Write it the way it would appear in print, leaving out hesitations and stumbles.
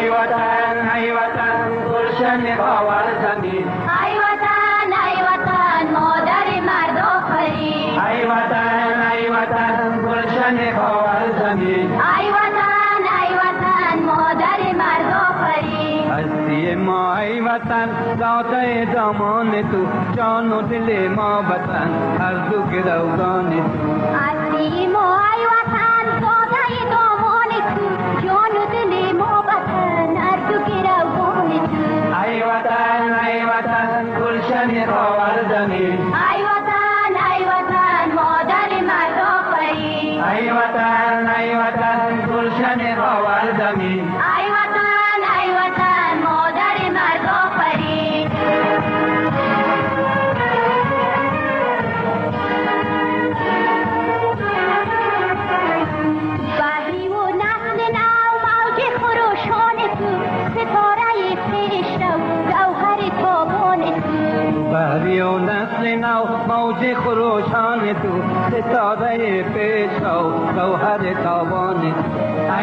ای وطن گلشن خاور زمین ای وطن مادر مرد آفرین ای وطن گلشن خاور زمین ای وطن مادر مرد آفرین هستی ما ای وطن داده دامان تو جان و دل ما وطن هر دو گروگان تو هستی ما ای وطن داده دامان تو جان و دل ما وطن هر دو گروگان تو ای وطن گلشن خاور زمین ای وطن مادر مرد آفرین ای وطن گلشن خاور زمین ای وطن مادر مرد آفرین بحری و نسل نو موج خروشان تو ستاره پیشرو گوهر تابان تو بحری و نسل نو موج خروشان تو ستاره پیشرو گوهر تابان تو